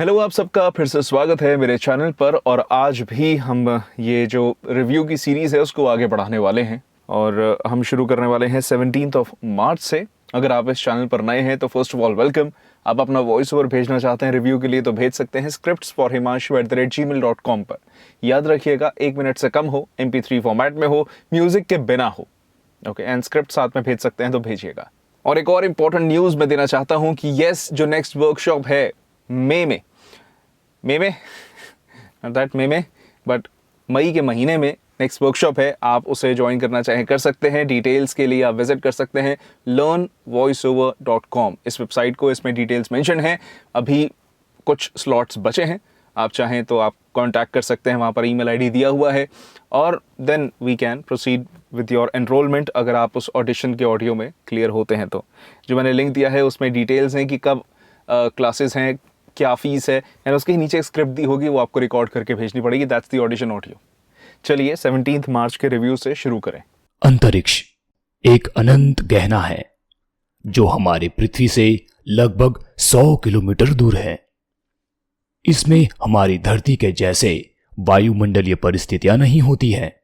Hello, आप सबका फिर से स्वागत है मेरे चैनल पर। और आज भी हम ये जो रिव्यू की सीरीज़ है उसको आगे बढ़ाने वाले हैं और हम शुरू करने वाले हैं 17 मार्च से। अगर आप इस चैनल पर नए हैं तो फर्स्ट ऑफ ऑल वेलकम। आप अपना वॉइस ओवर भेजना चाहते हैं रिव्यू के लिए तो भेज सकते हैं scriptsforhimanshu@gmail.com पर। याद रखिएगा 1 मिनट से कम हो, MP3 फॉर्मेट में हो, म्यूजिक के बिना हो, ओके, एंड स्क्रिप्ट साथ में भेज सकते हैं तो भेजिएगा। और एक और इम्पोर्टेंट न्यूज़ मैं देना चाहता हूँ कि यस, जो नेक्स्ट वर्कशॉप है मई के महीने में नेक्स्ट वर्कशॉप है, आप उसे ज्वाइन करना चाहें कर सकते हैं। डिटेल्स के लिए आप विजिट कर सकते हैं learnvoiceover.com इस वेबसाइट को। इसमें डिटेल्स मेंशन हैं। अभी कुछ स्लॉट्स बचे हैं, आप चाहें तो आप कांटेक्ट कर सकते हैं, वहाँ पर ईमेल आईडी दिया हुआ है। और then we can proceed with your enrolment अगर आप उस ऑडिशन के ऑडियो में क्लियर होते हैं तो। जो मैंने लिंक दिया है उसमें डिटेल्स हैं कि कब क्लासेस हैं, क्या फीस है, एंड उसके नीचे स्क्रिप्ट दी होगी, वो आपको रिकॉर्ड करके भेजनी पड़ेगी। That's the audition audio. चलिए 17 मार्च के रिव्यू से शुरू करें। अंतरिक्ष एक अनंत गहना है जो हमारे पृथ्वी से लगभग 100 किलोमीटर दूर है। इसमें हमारी धरती के जैसे वायुमंडलीय परिस्थितियां नहीं होती है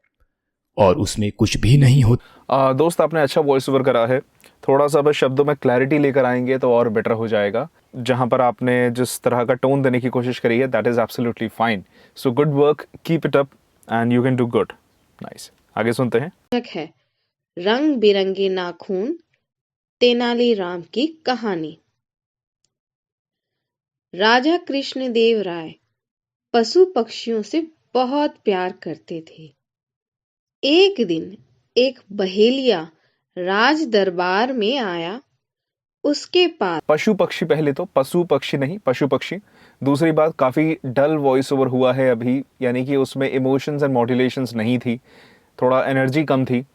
और उसमें कुछ भी नहीं होता। दोस्त, आपने अच्छा वॉइस ओवर करा है। थोड़ा सा बस शब्दों में क्लैरिटी लेकर आएंगे तो और बेटर हो जाएगा। जहां पर आपने जिस तरह का टोन देने की कोशिश करी है, that is absolutely fine. So good work, keep it up and you can do good. Nice. आगे सुनते हैं। है रंग बिरंगे नाखून, तेनालीराम की कहानी। राजा कृष्णदेव राय पशु पक्षियों से बहुत प्यार करते थे। एक दिन एक बहेलिया राज दरबार में आया। उसके पास पशु पक्षी, पहले तो पशु पक्षी नहीं, पशु पक्षी। दूसरी बात, काफ़ी डल वॉइस ओवर हुआ है अभी, यानी कि उसमें इमोशंस एंड मॉड्यूलेशंस नहीं थी, थोड़ा एनर्जी कम थी,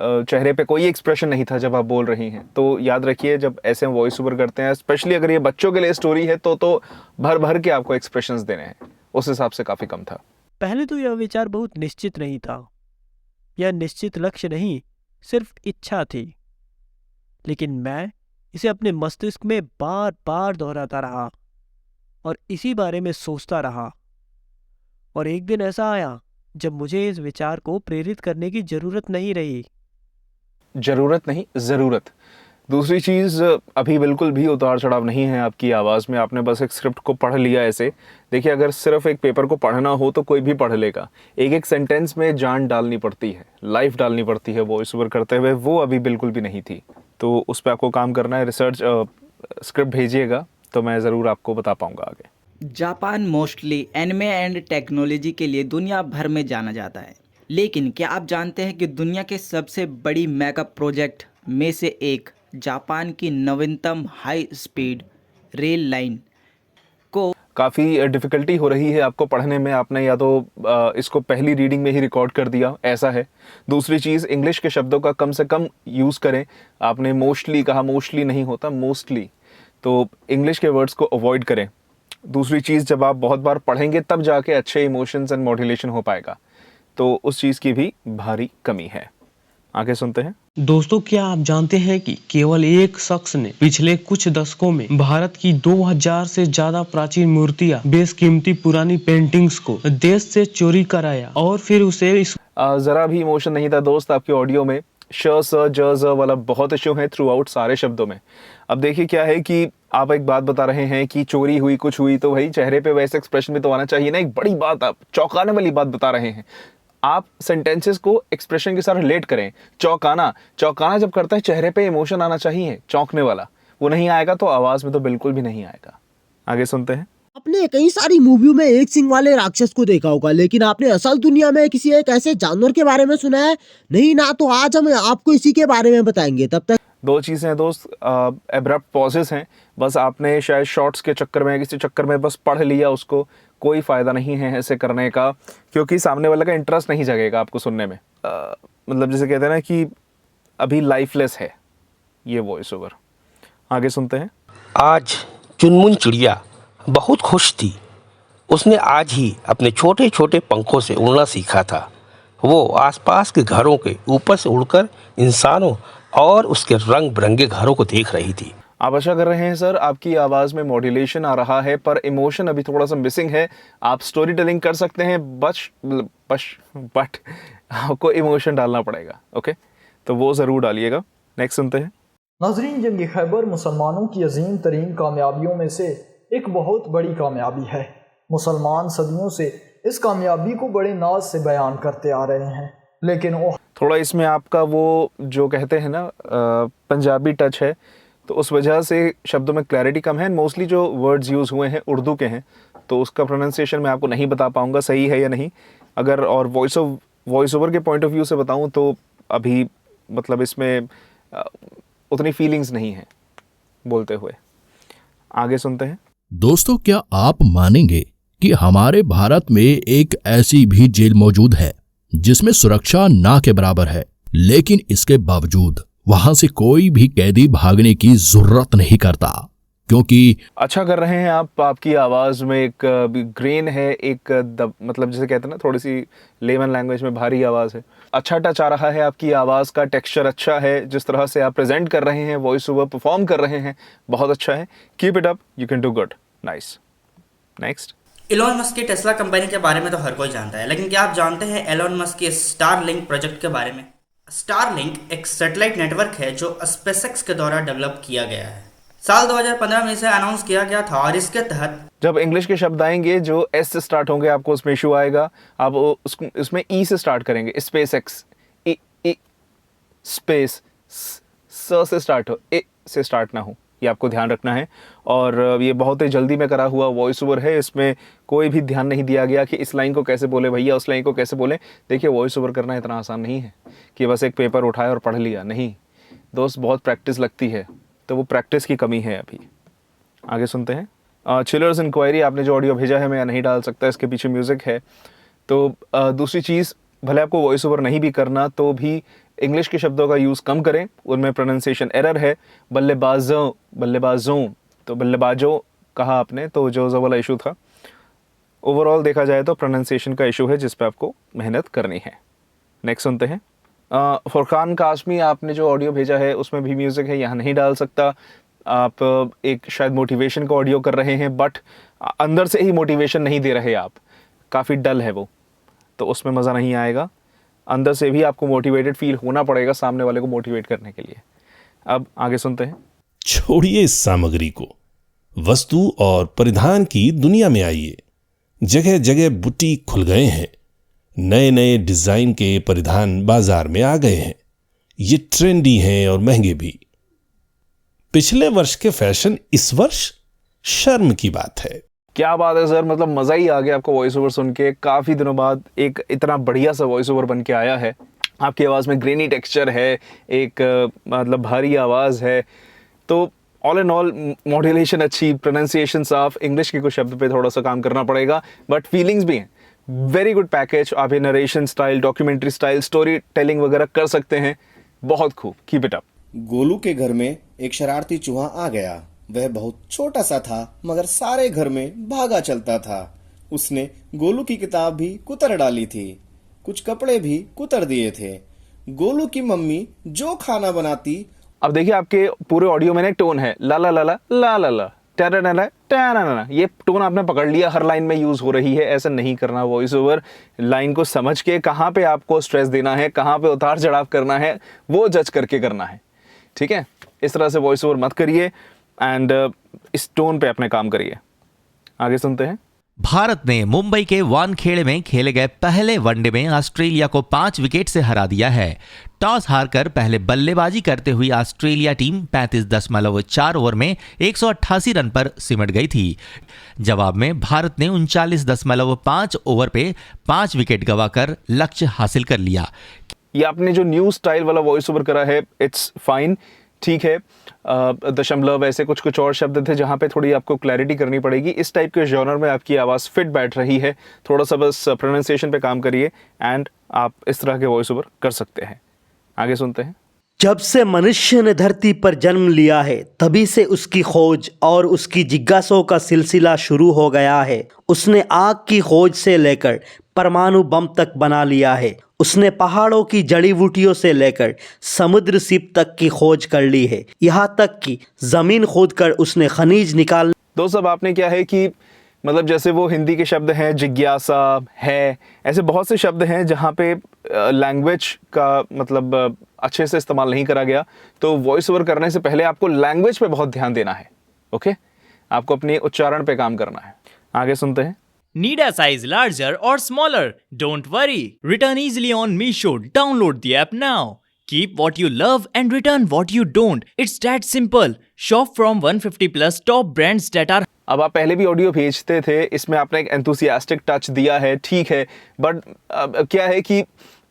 चेहरे पे कोई एक्सप्रेशन नहीं था जब आप बोल रही हैं। तो याद रखिए, जब ऐसे वॉइस ओवर करते हैं, स्पेशली अगर ये बच्चों के लिए स्टोरी है तो भर भर के आपको एक्सप्रेशंस देने हैं। उस हिसाब से काफ़ी कम था। पहले तो यह विचार बहुत निश्चित नहीं था। यह निश्चित लक्ष्य नहीं, सिर्फ इच्छा थी। लेकिन मैं इसे अपने मस्तिष्क में बार बार दोहराता रहा और इसी बारे में सोचता रहा। और एक दिन ऐसा आया जब मुझे इस विचार को प्रेरित करने की जरूरत नहीं रही। जरूरत नहीं, ज़रूरत। दूसरी चीज़, अभी बिल्कुल भी उतार चढ़ाव नहीं है आपकी आवाज़ में। आपने बस एक स्क्रिप्ट को पढ़ लिया ऐसे। देखिए, अगर सिर्फ एक पेपर को पढ़ना हो तो कोई भी पढ़ लेगा। एक एक सेंटेंस में जान डालनी पड़ती है, लाइफ डालनी पड़ती है वॉइस ओवर करते हुए, वो अभी बिल्कुल भी नहीं थी। तो उस पर आपको काम करना है। रिसर्च स्क्रिप्ट भेजिएगा तो मैं ज़रूर आपको बता पाऊँगा आगे। Japan mostly anime and technology के लिए दुनिया भर में जाना जाता है। लेकिन क्या आप जानते हैं कि दुनिया के सबसे बड़ी मेगा प्रोजेक्ट में से एक जापान की नवीनतम हाई स्पीड रेल लाइन को काफ़ी डिफ़िकल्टी हो रही है आपको पढ़ने में। आपने या तो इसको पहली रीडिंग में ही रिकॉर्ड कर दिया, ऐसा है। दूसरी चीज़, इंग्लिश के शब्दों का कम से कम यूज़ करें। आपने मोस्टली कहा, मोस्टली नहीं होता, मोस्टली। तो इंग्लिश के वर्ड्स को अवॉइड करें। दूसरी चीज़, जब आप बहुत बार पढ़ेंगे तब जाके अच्छे इमोशंस एंड मॉड्यूलेशन हो पाएगा, तो उस चीज़ की भी भारी कमी है। आगे सुनते हैं। दोस्तों, क्या आप जानते हैं कि केवल एक शख्स ने पिछले कुछ दशकों में भारत की 2000 से ज्यादा प्राचीन मूर्तियां, बेशकीमती पुरानी पेंटिंग्स को देश से चोरी कराया और फिर उसे ज़रा भी इमोशन नहीं था दोस्त आपके ऑडियो में। श स ज ज वाला बहुत इशू है थ्रू आउट सारे शब्दों में। अब देखिए क्या है कि आप एक बात बता रहे हैं कि चोरी हुई, कुछ हुई, तो भाई चेहरे पे वैसे एक्सप्रेशन भी तो आना चाहिए ना। एक बड़ी बात, आप चौंकाने वाली बात बता रहे हैं। आप सेंटेंसेस को एक्सप्रेशन के साथ रिलेट करें। चौंकाना जब करता है, चेहरे पे इमोशन आना चाहिए, चौंकने वाला। वो नहीं आएगा तो आवाज में तो बिल्कुल भी नहीं आएगा। आगे सुनते हैं। आपने कई सारी मूवियों में एक सिंह वाले राक्षस को देखा होगा, लेकिन आपने असल दुनिया में किसी एक ऐसे जानवर के बारे में सुना है नहीं ना? तो आज हम आपको इसी के बारे में बताएंगे। तब तक दो चीज़ें हैं दोस्त, एब्रप्ट पॉजेस हैं। बस आपने शायद शॉर्ट्स के चक्कर में, किसी चक्कर में बस पढ़ लिया उसको। कोई फ़ायदा नहीं है ऐसे करने का, क्योंकि सामने वाले का इंटरेस्ट नहीं जगेगा आपको सुनने में। मतलब जैसे कहते हैं ना कि अभी लाइफलेस है ये वॉइस ओवर। आगे सुनते हैं। आज चुनमुन चिड़िया बहुत खुश थी। उसने आज ही अपने छोटे छोटे पंखों से उड़ना सीखा था। वो आसपास के घरों के ऊपर से उड़कर इंसानों और उसके रंग बिरंगे घरों को देख रही थी। आप आशा कर रहे हैं सर आपकी आवाज़ में मॉड्यूलेशन आ रहा है, पर इमोशन अभी थोड़ा सा मिसिंग है। आप स्टोरी टेलिंग कर सकते हैं, बट आपको इमोशन डालना पड़ेगा। ओके, तो वो ज़रूर डालिएगा। नेक्स्ट सुनते हैं। नाजरीन, जंग खैबर मुसलमानों की अजीम तरीन कामयाबियों में से एक बहुत बड़ी कामयाबी है। मुसलमान सदियों से इस कामयाबी को बड़े नाज से बयान करते आ रहे हैं, लेकिन थोड़ा इसमें आपका वो जो कहते हैं ना पंजाबी टच है, तो उस वजह से शब्दों में क्लैरिटी कम है। मोस्टली जो वर्ड्स यूज़ हुए हैं उर्दू के हैं, तो उसका प्रोनाउंसिएशन मैं आपको नहीं बता पाऊँगा सही है या नहीं। अगर और वॉइस ओवर के पॉइंट ऑफ व्यू से बताऊँ तो अभी मतलब इसमें उतनी फीलिंग्स नहीं है बोलते हुए। आगे सुनते हैं। दोस्तों, क्या आप मानेंगे कि हमारे भारत में एक ऐसी भी जेल मौजूद है जिसमें सुरक्षा ना के बराबर है, लेकिन इसके बावजूद वहां से कोई भी कैदी भागने की जरूरत नहीं करता, क्योंकि अच्छा कर रहे हैं आप। आपकी आवाज़ में एक ग्रेन है, एक मतलब जिसे कहते हैं ना, थोड़ी सी लेमन लैंग्वेज में भारी आवाज़ है। अच्छा टच आ रहा है, आपकी आवाज़ का टेक्सचर अच्छा है, जिस तरह से आप प्रेजेंट कर रहे हैं, वॉइस ओवर परफॉर्म कर रहे हैं, बहुत अच्छा है। Keep it up, you can do good, nice. Next. Elon Musk की टेस्ला कंपनी के बारे में तो हर कोई जानता है, लेकिन क्या आप जानते हैं एलोन मस्क के स्टारलिंक प्रोजेक्ट के बारे में? स्टारलिंक एक सैटेलाइट नेटवर्क है जो स्पेसएक्स के द्वारा डेवलप किया गया है। साल 2015 में इसे अनाउंस किया गया था और इसके तहत जब इंग्लिश के शब्द आएंगे जो एस से स्टार्ट होंगे आपको उसमें इशू आएगा। आप उसमें ई से स्टार्ट करेंगे, स्पेस एक्स, स्पेस स से स्टार्ट हो, ए से स्टार्ट ना हो, ये आपको ध्यान रखना है। और ये बहुत ही जल्दी में करा हुआ वॉइस ओवर है, इसमें कोई भी ध्यान नहीं दिया गया कि इस लाइन को कैसे बोले भैया, उस लाइन को कैसे बोले। देखिए, वॉइस ओवर करना इतना आसान नहीं है कि बस एक पेपर उठाया और पढ़ लिया, नहीं दोस्त, बहुत प्रैक्टिस लगती है, तो वो प्रैक्टिस की कमी है अभी। आगे सुनते हैं। चिलर्स इंक्वायरी आपने जो ऑडियो भेजा है मैं नहीं डाल सकता, इसके पीछे म्यूज़िक है। तो दूसरी चीज़, भले आपको वॉइस ओवर नहीं भी करना तो भी इंग्लिश के शब्दों का यूज़ कम करें, उनमें प्रोनाउंसिएशन एरर है। बल्लेबाजों तो बल्लेबाजों कहा आपने, तो जो वाला इशू था। ओवरऑल देखा जाए तो प्रोनाउंसिएशन का इशू है जिस पे आपको मेहनत करनी है। नेक्स्ट सुनते हैं। फुरकान कासमी आपने जो ऑडियो भेजा है उसमें भी म्यूज़िक है, यहाँ नहीं डाल सकता। आप एक शायद मोटिवेशन का ऑडियो कर रहे हैं, बट अंदर से ही मोटिवेशन नहीं दे रहे आप, काफ़ी डल है वो, तो उसमें मज़ा नहीं आएगा। अंदर से भी आपको मोटिवेटेड फील होना पड़ेगा सामने वाले को मोटिवेट करने के लिए। अब आगे सुनते हैं। छोड़िए इस सामग्री को, वस्तु और परिधान की दुनिया में आइए। जगह जगह बुटीक खुल गए हैं, नए नए डिजाइन के परिधान बाजार में आ गए हैं। ये ट्रेंडी हैं और महंगे भी। पिछले वर्ष के फैशन इस वर्ष, शर्म की बात है। क्या बात है सर, मतलब मज़ा ही आ गया आपको वॉइस ओवर सुन के। काफ़ी दिनों बाद एक इतना बढ़िया सा वॉइस ओवर बन के आया है। आपकी आवाज़ में ग्रेनी टेक्सचर है, एक मतलब भारी आवाज़ है, तो ऑल एंड ऑल मॉड्यूलेशन अच्छी, प्रोनाउंसिएशन साफ, इंग्लिश के कुछ शब्द पे थोड़ा सा काम करना पड़ेगा, बट फीलिंग्स भी हैं। Very good package. आप ये narration style, documentary style, story telling वगैरह कर सकते हैं, बहुत खूब, कीप इट अप। गोलू के घर में एक शरारती चूहा आ गया। वह बहुत छोटा सा था, मगर सारे घर में भागा चलता था। उसने गोलू की किताब भी कुतर डाली थी, कुछ कपड़े भी कुतर दिए थे। गोलू की मम्मी जो खाना बनाती। अब देखिए, आपके पूरे ऑडियो में एक टोन है, ला ला ला ला ला ला ला, टा, ये टोन आपने पकड़ लिया, हर लाइन में यूज हो रही है। ऐसा नहीं करना। वॉइस ओवर लाइन को समझ के कहाँ पे आपको स्ट्रेस देना है, कहाँ पे उतार चढ़ाव करना है, वो जज करके करना है, ठीक है? इस तरह से वॉइस ओवर मत करिए एंड इस टोन पे अपने काम करिए। आगे सुनते हैं। भारत ने मुंबई के वानखेड़े में खेले गए पहले वनडे में ऑस्ट्रेलिया को 5 विकेट से हरा दिया है। टॉस हारकर पहले बल्लेबाजी करते हुई ऑस्ट्रेलिया टीम 35.4 ओवर में 188 रन पर सिमट गई थी। जवाब में भारत ने 39.5 ओवर पे 5 विकेट गंवाकर लक्ष्य हासिल कर लिया। ये आपने जो न्यू स्टाइल वाला वॉइस ओवर करा है, इट्स फाइन, ठीक है। दशमलव, ऐसे कुछ कुछ और शब्द थे जहाँ पे थोड़ी आपको क्लैरिटी करनी पड़ेगी। इस टाइप के जॉनर में आपकी आवाज़ फिट बैठ रही है, थोड़ा सा बस प्रोनाउंसिएशन पे काम करिए एंड आप इस तरह के वॉइस ओवर कर सकते हैं। आगे सुनते हैं। जब से मनुष्य ने धरती पर जन्म लिया है तभी से उसकी खोज और उसकी जिज्ञासाओं का सिलसिला शुरू हो गया है। उसने आग की खोज से लेकर परमाणु बम तक बना लिया है। उसने पहाड़ों की जड़ी बूटियों से लेकर समुद्र सीप तक की खोज कर ली है। यहाँ तक कि जमीन खोद कर उसने खनिज निकाल। दोस्तों अब आपने क्या है कि मतलब जैसे वो हिंदी के शब्द हैं जिज्ञासा है, ऐसे बहुत से शब्द हैं जहाँ पे लैंग्वेज का मतलब अच्छे से इस्तेमाल नहीं करा गया। तो वॉइस ओवर करने से पहले आपको लैंग्वेज पे बहुत ध्यान देना है। ओके, आपको अपने उच्चारण पे काम करना है। आगे सुनते हैं। Need a size larger or smaller? Don't worry. Return easily on Meesho. Download the app now. Keep what you love and return what you don't. It's that simple. Shop from 150 plus top brands that are. अब आप पहले भी audio भेजते थे, इसमें आपने एक enthusiastic touch दिया है, ठीक है, बट क्या है कि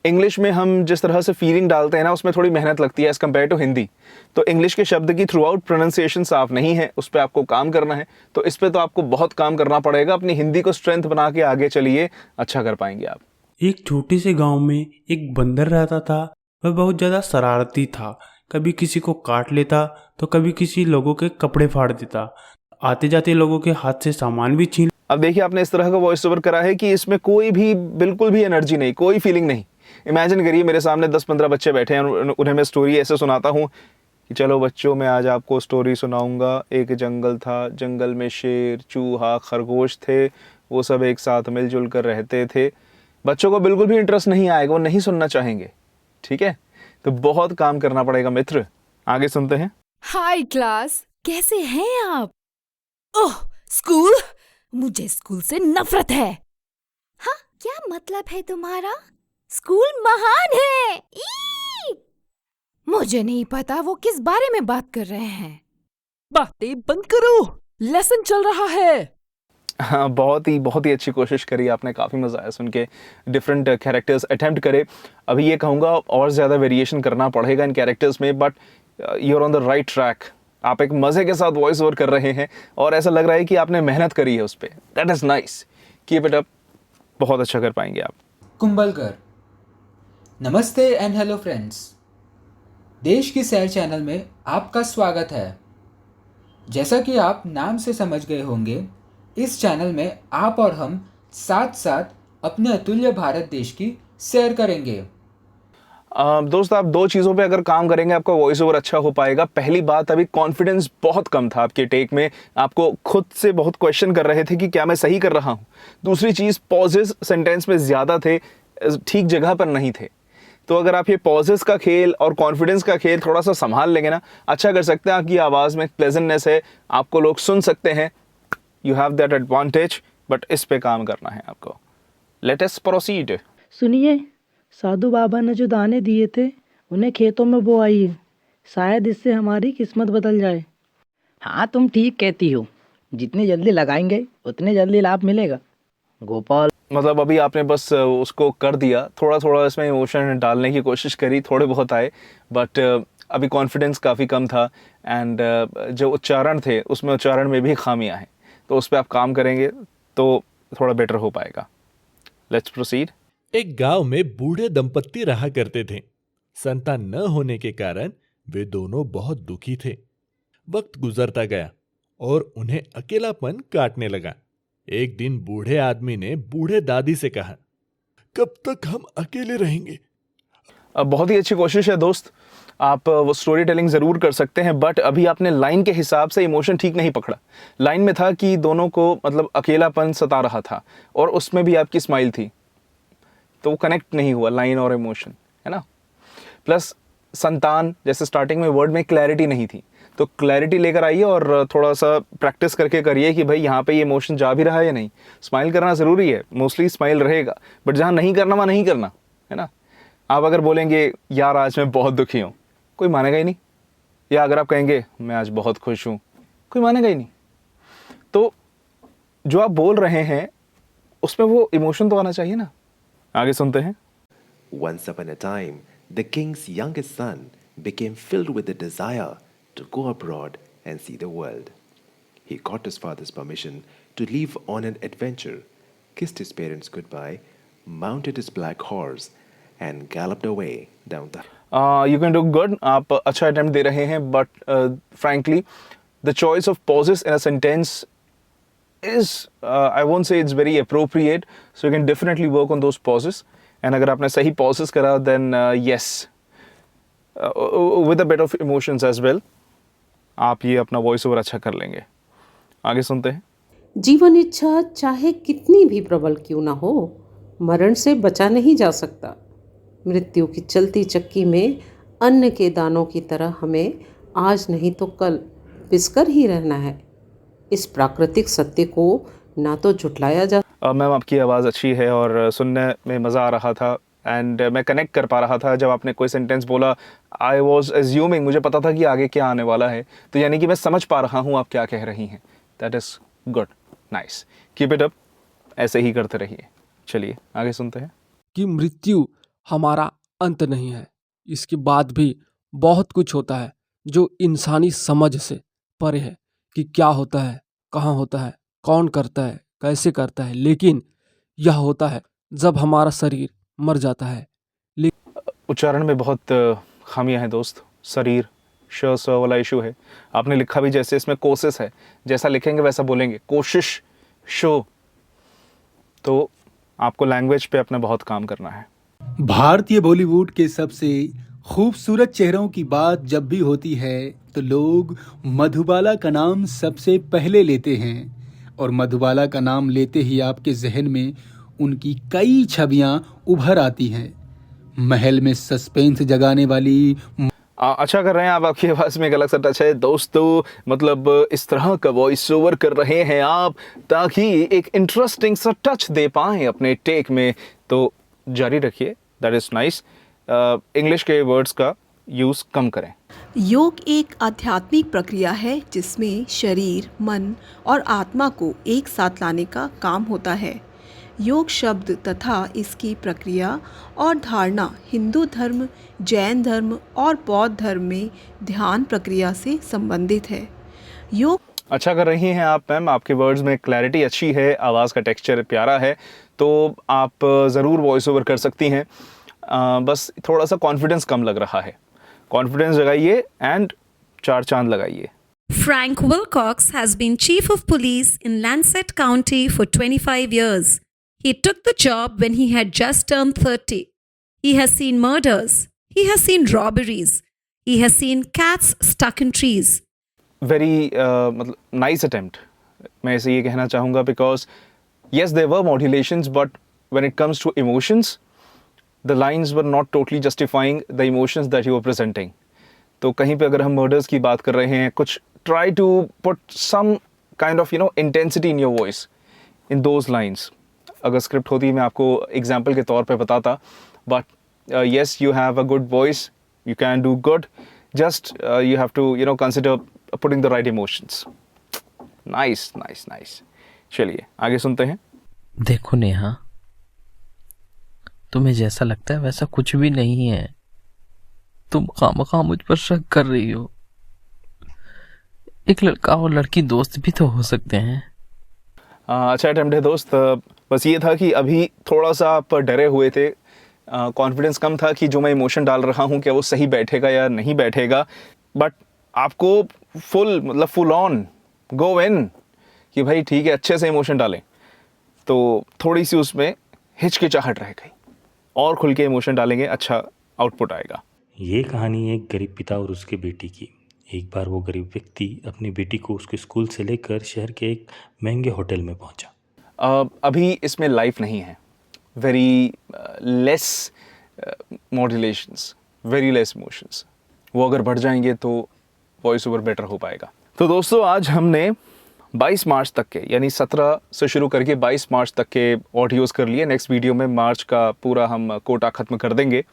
इंग्लिश में हम जिस तरह से फीलिंग डालते हैं ना, उसमें थोड़ी मेहनत लगती है एज़ कम्पेयर टू हिंदी। तो इंग्लिश के शब्द की थ्रू आउट प्रोनाउंसिएशन साफ नहीं है, उस पर आपको काम करना है। तो इस पर तो आपको बहुत काम करना पड़ेगा। अपनी हिंदी को स्ट्रेंथ बना के आगे चलिए, अच्छा कर पाएंगे आप। एक छोटे से गांव में एक बंदर रहता था। वह बहुत ज़्यादा शरारती था। कभी किसी को काट लेता तो कभी किसी लोगों के कपड़े फाड़ देता। आते जाते लोगों के हाथ से सामान भी छीन। अब देखिए आपने इस तरह का वॉइस ओवर करा है कि इसमें कोई भी बिल्कुल भी एनर्जी नहीं, कोई फीलिंग नहीं। इमेजिन करिए मेरे सामने 10-15 बच्चे बैठे हैं, उन्हें मैं स्टोरी ऐसे सुनाता हूँ कि चलो बच्चों मैं आज आपको स्टोरी सुनाऊंगा। एक जंगल था, जंगल में शेर, चूहा, खरगोश थे, वो सब एक साथ मिलजुल कर रहते थे। बच्चों को बिल्कुल भी इंटरेस्ट नहीं आएगा, वो नहीं सुनना चाहेंगे। ठीक है, तो बहुत काम करना पड़ेगा मित्र। आगे सुनते हैं। हाय क्लास, कैसे हैं आप? ओह स्कूल, मुझे स्कूल से नफरत है। हाँ, क्या मतलब है तुम्हारा? स्कूल महान है। मुझे नहीं पता वो किस बारे में बात कर रहे हैं। बातें बंद करो, लेसन चल रहा है। हाँ, बहुत ही अच्छी कोशिश करी आपने, काफ़ी मज़ा आया सुन के। डिफरेंट कैरेक्टर्स अटेम्प्ट करे। अभी ये कहूँगा और ज़्यादा वेरिएशन करना पड़ेगा इन कैरेक्टर्स में, but you are on the right track. आप एक मज़े के साथ वॉइस ओवर कर रहे हैं और ऐसा लग रहा है कि आपने मेहनत करी है उस पर। That is nice, keep it up, बहुत अच्छा कर पाएंगे आप। कुंभलकर। नमस्ते एंड हेलो फ्रेंड्स, देश की सैर चैनल में आपका स्वागत है। जैसा कि आप नाम से समझ गए होंगे, इस चैनल में आप और हम साथ साथ अपने अतुल्य भारत देश की सैर करेंगे। दोस्त आप दो चीज़ों पे अगर काम करेंगे आपका वॉइस ओवर अच्छा हो पाएगा। पहली बात, अभी कॉन्फिडेंस बहुत कम था आपके टेक में, आपको खुद से बहुत क्वेश्चन कर रहे थे कि क्या मैं सही कर रहा हूँ। दूसरी चीज़, पॉजेस सेंटेंस में ज़्यादा थे, ठीक जगह पर नहीं थे। तो अगर आप ये पॉजेस का खेल और कॉन्फिडेंस का खेल थोड़ा सा संभाल लेंगे ना, अच्छा कर सकते हैं। आपकी आवाज़ में प्लेजेंटनेस है, आपको लोग सुन सकते हैं, you have that advantage, but इस पे काम करना है आपको। Let us proceed. सुनिए, साधु बाबा ने जो दाने दिए थे उन्हें खेतों में बो आइए, शायद इससे हमारी किस्मत बदल जाए। हाँ, तुम ठीक कहती हो। जितनी जल्दी लगाएंगे उतने जल्दी लाभ मिलेगा। गोपाल, मतलब अभी आपने बस उसको कर दिया, थोड़ा थोड़ा इसमें इमोशन डालने की कोशिश करी, थोड़े बहुत आए, बट अभी कॉन्फिडेंस काफ़ी कम था। एंड जो उच्चारण थे उसमें उच्चारण में भी खामियां हैं, तो उस पर आप काम करेंगे तो थोड़ा बेटर हो पाएगा। Let's proceed. एक गांव में बूढ़े दंपत्ति रहा करते थे। संतान न होने के कारण वे दोनों बहुत दुखी थे। वक्त गुजरता गया और उन्हें अकेलापन काटने लगा। एक दिन बूढ़े आदमी ने बूढ़े दादी से कहा, कब तक हम अकेले रहेंगे? बहुत ही अच्छी कोशिश है दोस्त, आप वो स्टोरी टेलिंग ज़रूर कर सकते हैं, बट अभी आपने लाइन के हिसाब से इमोशन ठीक नहीं पकड़ा। लाइन में था कि दोनों को मतलब अकेलापन सता रहा था और उसमें भी आपकी स्माइल थी, तो वो कनेक्ट नहीं हुआ लाइन और इमोशन, है ना। प्लस संतान, जैसे स्टार्टिंग में वर्ड में क्लैरिटी नहीं थी, तो क्लैरिटी लेकर आइए और थोड़ा सा प्रैक्टिस करके करिए कि भाई यहाँ पे ये इमोशन जा भी रहा है या नहीं। स्माइल करना ज़रूरी है, मोस्टली स्माइल रहेगा, बट जहाँ नहीं करना वहाँ नहीं करना, है ना। आप अगर बोलेंगे यार आज मैं बहुत दुखी हूँ, कोई मानेगा ही नहीं। या अगर आप कहेंगे मैं आज बहुत खुश हूँ, कोई मानेगा ही नहीं। तो जो आप बोल रहे हैं उसमें वो इमोशन तो आना चाहिए ना। आगे सुनते हैं। Once upon a time, the king's youngest son became filled with the desire to go abroad and see the world. He got his father's permission to leave on an adventure, kissed his parents goodbye, mounted his black horse, and galloped away down the... you can do good, आप अच्छा attempt दे रहे हैं, but frankly the choice of pauses in a sentence is I won't say it's very appropriate, so you can definitely work on those pauses, and अगर आपने सही pauses करा then yes, with a bit of emotions as well, आप ये अपना voice over अच्छा कर लेंगे। आगे सुनते हैं। जीवन इच्छा चाहे कितनी भी प्रबल क्यों ना हो, मरण से बचा नहीं जा सकता। मृत्यु की चलती चक्की में अन्न के दानों की तरह हमें आज नहीं तो कल पिसकर ही रहना है। इस प्राकृतिक सत्य को ना तो झुटलाया जा। मैम आपकी आवाज़ अच्छी है और सुनने में मज़ा आ रहा था, एंड मैं कनेक्ट कर पा रहा था जब आपने कोई सेंटेंस बोला। आई वॉज एज्यूमिंग, मुझे पता था कि आगे क्या आने वाला है, तो यानी कि मैं समझ पा रहा हूँ आप क्या कह रही हैं। That is good, nice, keep it up, ऐसे ही करते रहिए। चलिए आगे सुनते हैं। कि मृत्यु हमारा अंत नहीं है, इसके बाद भी बहुत कुछ होता है जो इंसानी समझ से परे है कि क्या होता है, कहाँ होता है, कौन करता है, कैसे करता है, लेकिन यह होता है जब हमारा शरीर मर जाता है। उच्चारण में बहुत खामियां हैं दोस्त, शरीर श स वाला इशू है। आपने लिखा भी जैसे इसमें कोशिश है, जैसा लिखेंगे वैसा बोलेंगे, कोशिश शो। तो आपको लैंग्वेज पे अपना बहुत काम करना है। भारतीय बॉलीवुड के सबसे खूबसूरत चेहरों की बात जब भी होती है तो लोग मधुबाला का नाम सबसे पहले लेते हैं, और मधुबाला का नाम लेते ही आपके जहन में उनकी कई छवियां उभर आती हैं। महल में सस्पेंस जगाने वाली अच्छा कर रहे हैं आप, आपकी आवाज़ में एक अलग सा टच है दोस्तों, मतलब इस तरह का वॉइस ओवर कर रहे हैं आप ताकि एक इंटरेस्टिंग सा टच दे पाएँ अपने टेक में, तो जारी रखिए, दैट इज़ नाइस। इंग्लिश के वर्ड्स का यूज़ कम करें। योग एक आध्यात्मिक प्रक्रिया है जिसमें शरीर, मन और आत्मा को एक साथ लाने का काम होता है। योग शब्द तथा इसकी प्रक्रिया और धारणा हिंदू धर्म, जैन धर्म और बौद्ध धर्म में ध्यान प्रक्रिया से संबंधित है। योग अच्छा कर रही हैं आप मैम, आपके वर्ड्स में क्लैरिटी अच्छी है, आवाज़ का टेक्सचर प्यारा है, तो आप ज़रूर वॉइस ओवर कर सकती हैं। बस थोड़ा सा कॉन्फिडेंस कम लग रहा है, कॉन्फिडेंस लगाइए एंड 4 चांद लगाइए। Frank Wilcox has been chief of police in Lancet County for 25 years. He took the job when he had just turned 30. He has seen murders. He has seen robberies. He has seen cats stuck in trees. Very nice attempt. मैं इसे ये कहना चाहूँगा because yes there were modulations, but when it comes to emotions, the lines were not totally justifying the emotions that you were presenting. तो कहीं पे अगर हम murders की बात कर रहे हैं, कुछ try to put some kind of intensity in your voice in those lines. अगर स्क्रिप्ट होती मैं आपको एग्जाम्पल के तौर पे बताता, but yes you have a good voice, you can do good, just you have to consider putting the right emotions. Nice, nice, nice. चलिए आगे सुनते हैं। देखो नेहा, तुम्हें जैसा लगता है वैसा कुछ भी नहीं है। तुम खामखा मुझ पर शक कर रही हो। एक लड़का और लड़की दोस्त भी तो हो सकते हैं। अच्छा अटेम्प्ट है दोस्त, बस ये था कि अभी थोड़ा सा आप डरे हुए थे, कॉन्फिडेंस कम था कि जो मैं इमोशन डाल रहा हूँ क्या वो सही बैठेगा या नहीं बैठेगा, बट आपको फुल ऑन गो इन कि भाई ठीक है अच्छे से इमोशन डालें, तो थोड़ी सी उसमें हिचकिचाहट रह गई, और खुल के इमोशन डालेंगे अच्छा आउटपुट आएगा। ये कहानी एक गरीब पिता और उसके बेटी की। एक बार वो गरीब व्यक्ति अपनी बेटी को उसके स्कूल से लेकर शहर के एक महंगे होटल में पहुंचा। अभी इसमें लाइफ नहीं है, very less मॉड्यूलेशंस, very less emotions, वो अगर बढ़ जाएंगे तो वॉइस ओवर बेटर हो पाएगा। तो दोस्तों आज हमने 22 मार्च तक के, यानी 17 से शुरू करके 22 मार्च तक के ऑडियोज़ कर लिए। नेक्स्ट वीडियो में मार्च का पूरा हम कोटा ख़त्म कर देंगे।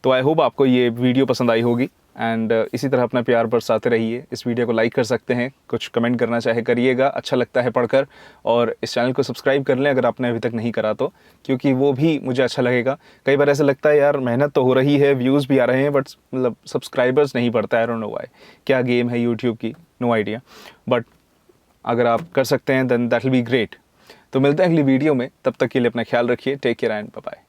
तो आई होप आपको ये वीडियो पसंद आई होगी, एंड इसी तरह अपना प्यार बरसाते रहिए। इस वीडियो को लाइक कर सकते हैं, कुछ कमेंट करना चाहे करिएगा, अच्छा लगता है पढ़कर, और इस चैनल को सब्सक्राइब कर लें अगर आपने अभी तक नहीं करा तो, क्योंकि वो भी मुझे अच्छा लगेगा। कई बार ऐसा लगता है यार मेहनत तो हो रही है, व्यूज़ भी आ रहे हैं, बट मतलब सब्सक्राइबर्स नहीं बढ़ता है। आई डोंट नो व्हाई, क्या गेम है यूट्यूब की, नो आइडिया, बट अगर आप कर सकते हैं then that will be great. तो मिलते हैं अगली वीडियो में, तब तक के लिए अपना ख्याल रखिए, take care and bye bye.